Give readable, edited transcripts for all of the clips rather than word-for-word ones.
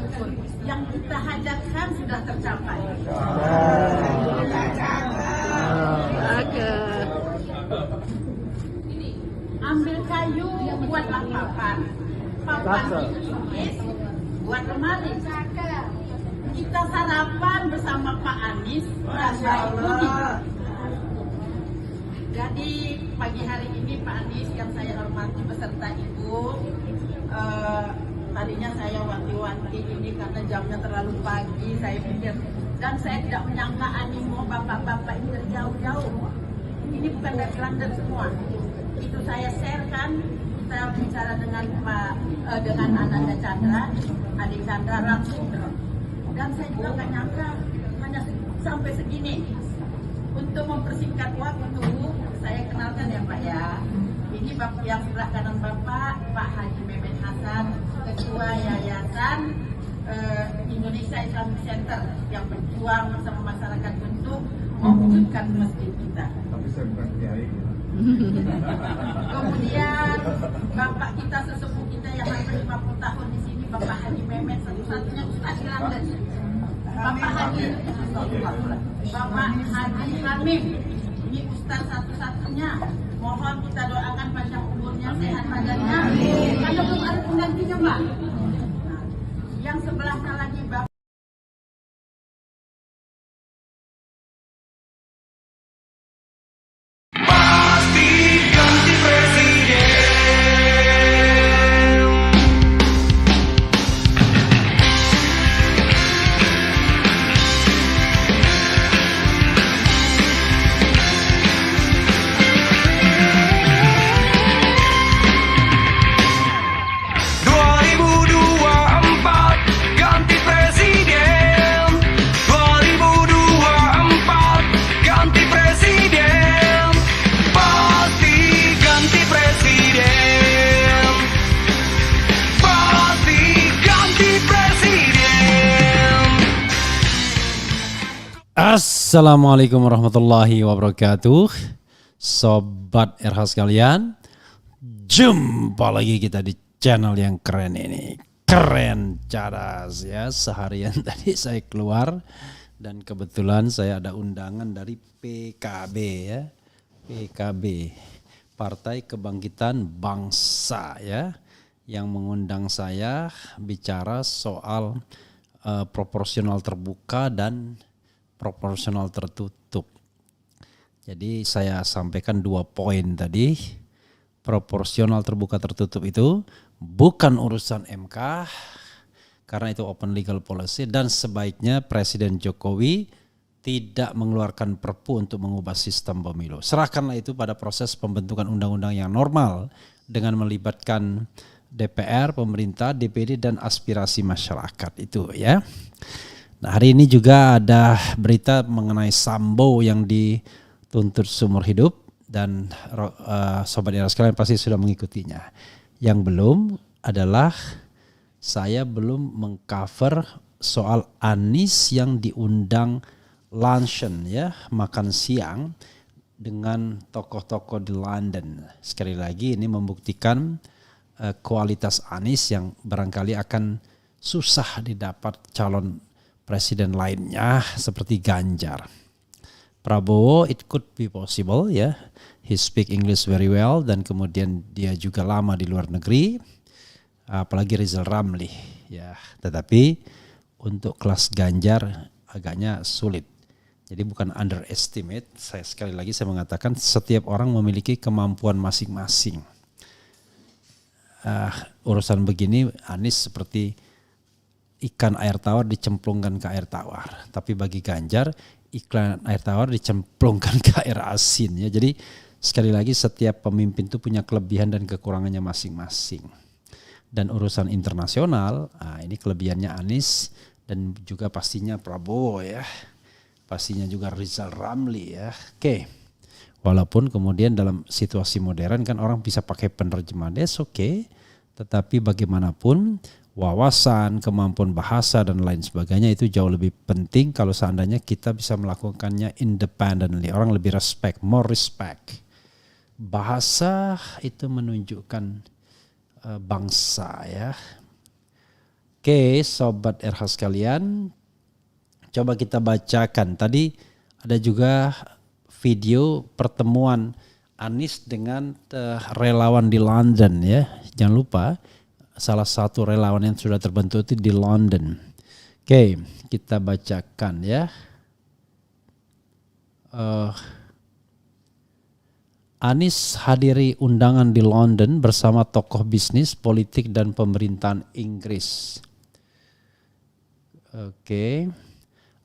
bersyukur. Yang kita hajatkan sudah tercapai. Ambil kayu buatlah papan. Papan ditulis buat lemari. Kita sarapan bersama Pak Anies dan Pak Budi. Jadi pagi hari ini Pak Anies yang saya hormati beserta Ibu, tadinya saya wanti-wanti ini karena jamnya terlalu pagi, saya pikir, dan saya tidak menyangka animo bapak-bapak ini dari jauh-jauh. Ini bukan dari London semua. Itu saya sharekan, saya bicara dengan dengan Ananda Chandra, adik Chandra langsung, dan saya juga nggak nyangka hanya sampai segini. Untuk mempersingkat waktu, saya kenalkan ya Pak ya. Ini Bapak yang sebelah kanan Bapak, Pak Haji Mehmet Hasan, Ketua Yayasan Indonesia Islamic Center yang berjuang bersama masyarakat untuk mewujudkan masjid kita. Tapi saya bukan kiai. Kemudian Bapak kita sesepuh kita yang hampir 50 tahun di sini, Bapak Haji Mehmet, satu-satunya Ustaz di London. Bapak Haji Hamim, ini Ustaz satu-satunya. Mohon kita doakan panjang umurnya, sehat badannya. Karena belum ada penggantinya, Mbak. Nah, yang sebelahnya lagi Bapak. Assalamualaikum warahmatullahi wabarakatuh. Sobat RH sekalian, jumpa lagi kita di channel yang keren ini. Keren cadas ya. Seharian tadi saya keluar dan kebetulan saya ada undangan dari PKB ya. PKB, Partai Kebangkitan Bangsa ya, yang mengundang saya bicara soal proporsional terbuka dan proporsional tertutup. Jadi saya sampaikan 2 poin tadi. Proporsional terbuka tertutup itu bukan urusan MK karena itu open legal policy, dan sebaiknya Presiden Jokowi tidak mengeluarkan perpu untuk mengubah sistem pemilu. Serahkanlah itu pada proses pembentukan undang-undang yang normal dengan melibatkan DPR, pemerintah, DPD dan aspirasi masyarakat itu ya. Nah, hari ini juga ada berita mengenai Sambo yang dituntut seumur hidup dan sobat era sekalian pasti sudah mengikutinya. Yang belum adalah saya belum mengcover soal Anies yang diundang luncheon ya, makan siang dengan tokoh-tokoh di London. Sekali lagi ini membuktikan kualitas Anies yang barangkali akan susah didapat calon presiden lainnya seperti Ganjar. Prabowo it could be possible ya. He speak English very well dan kemudian dia juga lama di luar negeri. Apalagi Rizal Ramli ya. Tetapi untuk kelas Ganjar agaknya sulit. Jadi bukan underestimate. Sekali lagi saya mengatakan setiap orang memiliki kemampuan masing-masing. Urusan begini Anies seperti ikan air tawar dicemplungkan ke air tawar. Tapi bagi Ganjar, iklan air tawar dicemplungkan ke air asin ya. Jadi sekali lagi setiap pemimpin itu punya kelebihan dan kekurangannya masing-masing. Dan urusan internasional, ini kelebihannya Anies dan juga pastinya Prabowo ya. Pastinya juga Rizal Ramli ya. Oke. Walaupun kemudian dalam situasi modern kan orang bisa pakai penerjemah oke. Tetapi bagaimanapun wawasan, kemampuan bahasa dan lain sebagainya itu jauh lebih penting kalau seandainya kita bisa melakukannya independently. Orang lebih respect, more respect. Bahasa itu menunjukkan bangsa ya. Oke, Sobat RH sekalian, coba kita bacakan. Tadi ada juga video pertemuan Anies dengan relawan di London ya. Jangan lupa salah satu relawan yang sudah terbentuk itu di London. Oke, kita bacakan ya. Anies hadiri undangan di London bersama tokoh bisnis, politik, dan pemerintahan Inggris. Oke.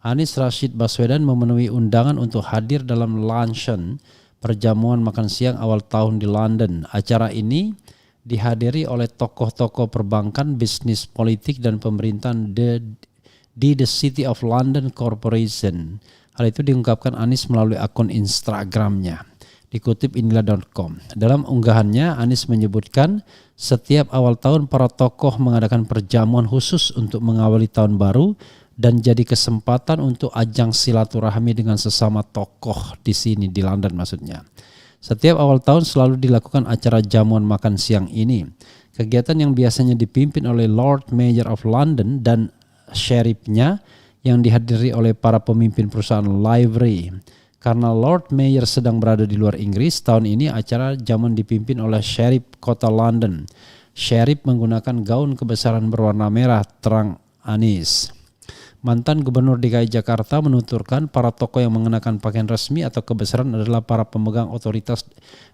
Anies Rashid Baswedan memenuhi undangan untuk hadir dalam luncheon perjamuan makan siang awal tahun di London. Acara ini dihadiri oleh tokoh-tokoh perbankan, bisnis, politik, dan pemerintahan di The City of London Corporation. Hal itu diungkapkan Anies melalui akun Instagramnya. Dikutip inilah.com. Dalam unggahannya, Anies menyebutkan setiap awal tahun para tokoh mengadakan perjamuan khusus untuk mengawali tahun baru dan jadi kesempatan untuk ajang silaturahmi dengan sesama tokoh di sini di London maksudnya. Setiap awal tahun selalu dilakukan acara jamuan makan siang ini. Kegiatan yang biasanya dipimpin oleh Lord Mayor of London dan sheriffnya yang dihadiri oleh para pemimpin perusahaan livery. Karena Lord Mayor sedang berada di luar Inggris, tahun ini acara jamuan dipimpin oleh Sheriff Kota London. Sheriff menggunakan gaun kebesaran berwarna merah terang Anies. Mantan Gubernur DKI Jakarta menuturkan para tokoh yang mengenakan pakaian resmi atau kebesaran adalah para pemegang otoritas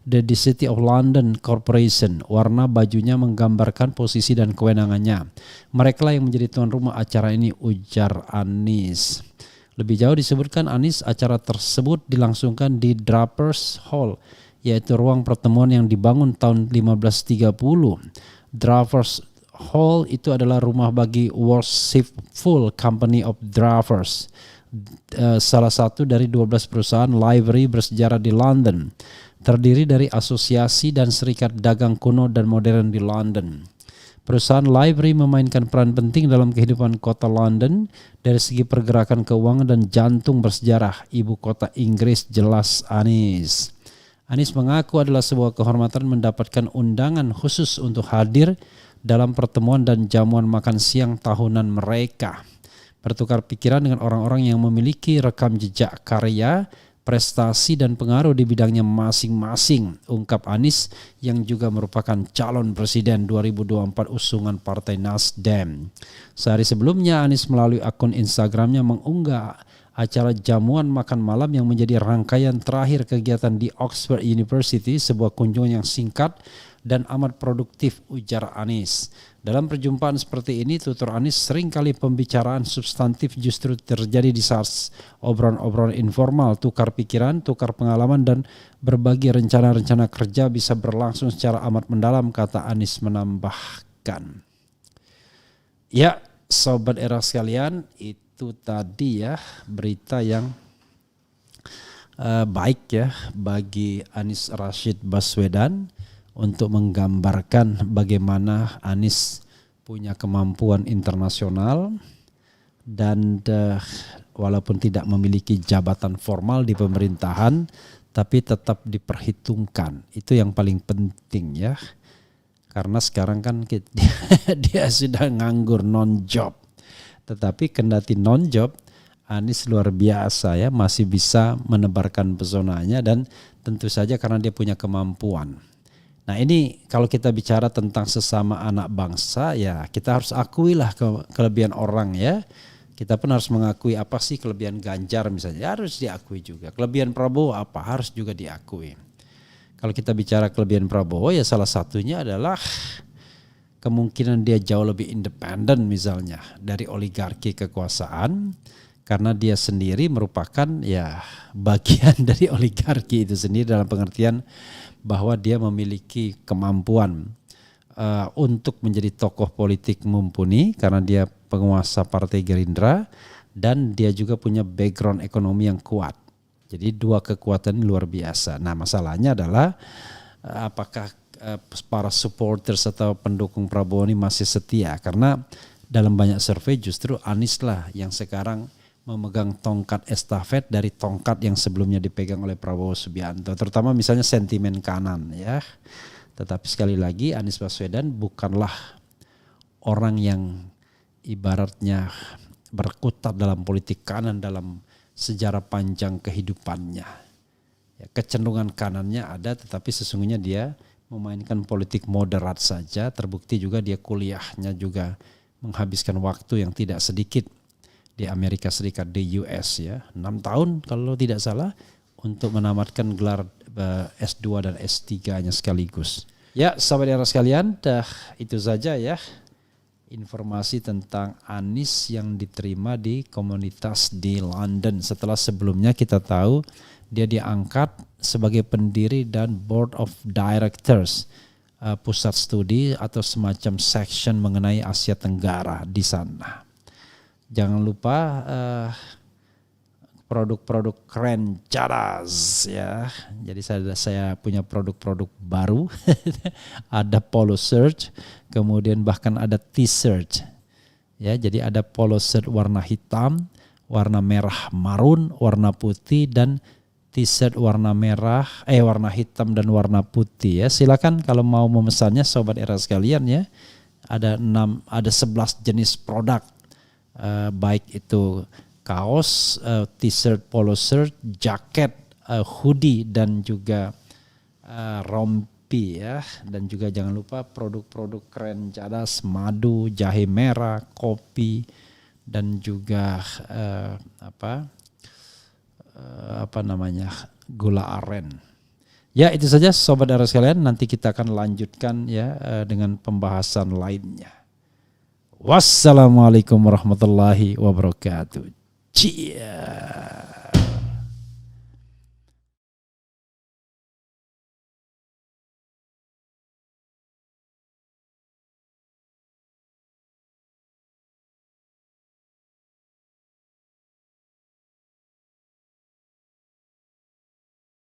The City of London Corporation. Warna bajunya menggambarkan posisi dan kewenangannya. Mereka lah yang menjadi tuan rumah acara ini, ujar Anies. Lebih jauh disebutkan Anies acara tersebut dilangsungkan di Drapers Hall, yaitu ruang pertemuan yang dibangun tahun 1530. Drapers Hall itu adalah rumah bagi Worshipful Company of Drapers, salah satu dari 12 perusahaan livery bersejarah di London. Terdiri dari asosiasi dan serikat dagang kuno dan modern di London. Perusahaan livery memainkan peran penting dalam kehidupan kota London dari segi pergerakan keuangan dan jantung bersejarah ibu kota Inggris, jelas Anies. Anies mengaku adalah sebuah kehormatan mendapatkan undangan khusus untuk hadir dalam pertemuan dan jamuan makan siang tahunan mereka. Bertukar pikiran dengan orang-orang yang memiliki rekam jejak karya, prestasi dan pengaruh di bidangnya masing-masing, ungkap Anies yang juga merupakan calon presiden 2024 usungan Partai Nasdem. Sehari sebelumnya Anies melalui akun Instagramnya mengunggah acara jamuan makan malam yang menjadi rangkaian terakhir kegiatan di Oxford University, sebuah kunjungan yang singkat dan amat produktif, ujar Anies. Dalam perjumpaan seperti ini, tutur Anies, seringkali pembicaraan substantif justru terjadi di saat obrolan-obrolan informal, tukar pikiran, tukar pengalaman, dan berbagi rencana-rencana kerja bisa berlangsung secara amat mendalam, kata Anies menambahkan. Ya, Sobat Era sekalian, itu tadi ya berita yang baik ya bagi Anies Rashid Baswedan, untuk menggambarkan bagaimana Anies punya kemampuan internasional dan walaupun tidak memiliki jabatan formal di pemerintahan tapi tetap diperhitungkan. Itu yang paling penting ya. Karena sekarang kan dia sudah nganggur, non-job. Tetapi kendati non-job, Anies luar biasa ya, masih bisa menebarkan pesonanya dan tentu saja karena dia punya kemampuan. Nah ini kalau kita bicara tentang sesama anak bangsa ya kita harus akuilah kelebihan orang ya. Kita pun harus mengakui apa sih kelebihan Ganjar misalnya, harus diakui juga. Kelebihan Prabowo apa, harus juga diakui. Kalau kita bicara kelebihan Prabowo ya salah satunya adalah kemungkinan dia jauh lebih independen misalnya dari oligarki kekuasaan. Karena dia sendiri merupakan ya bagian dari oligarki itu sendiri dalam pengertian bahwa dia memiliki kemampuan untuk menjadi tokoh politik mumpuni karena dia penguasa Partai Gerindra dan dia juga punya background ekonomi yang kuat. Jadi dua kekuatan luar biasa. Nah masalahnya adalah apakah para supporters atau pendukung Prabowo ini masih setia, karena dalam banyak survei justru Anies lah yang sekarang memegang tongkat estafet dari tongkat yang sebelumnya dipegang oleh Prabowo Subianto, terutama misalnya sentimen kanan ya. Tetapi sekali lagi Anies Baswedan bukanlah orang yang ibaratnya berkutat dalam politik kanan dalam sejarah panjang kehidupannya. Ya, kecenderungan kanannya ada, tetapi sesungguhnya dia memainkan politik moderat saja. Terbukti juga dia kuliahnya juga menghabiskan waktu yang tidak sedikit di Amerika Serikat, di US ya, 6 tahun kalau tidak salah untuk menamatkan gelar S2 dan S3-nya sekaligus. Ya, sahabat era sekalian, itu saja ya informasi tentang Anies yang diterima di komunitas di London. Setelah sebelumnya kita tahu dia diangkat sebagai pendiri dan board of directors pusat studi atau semacam section mengenai Asia Tenggara di sana. Jangan lupa produk-produk keren cadas ya. Jadi saya punya produk-produk baru. Ada polo shirt, kemudian bahkan ada t-shirt. Ya, jadi ada polo shirt warna hitam, warna merah marun, warna putih, dan t-shirt warna merah, warna hitam dan warna putih ya. Silakan kalau mau memesannya sobat era sekalian ya. Ada 11 jenis produk. Baik itu kaos, t-shirt, polo shirt, jaket, hoodie, dan juga rompi ya. Dan juga jangan lupa produk-produk keren cadas, madu, jahe merah, kopi, dan juga gula aren. Ya, itu saja sobat era sekalian. Nanti kita akan lanjutkan ya dengan pembahasan lainnya. Wassalamualaikum warahmatullahi wabarakatuh. Cheers.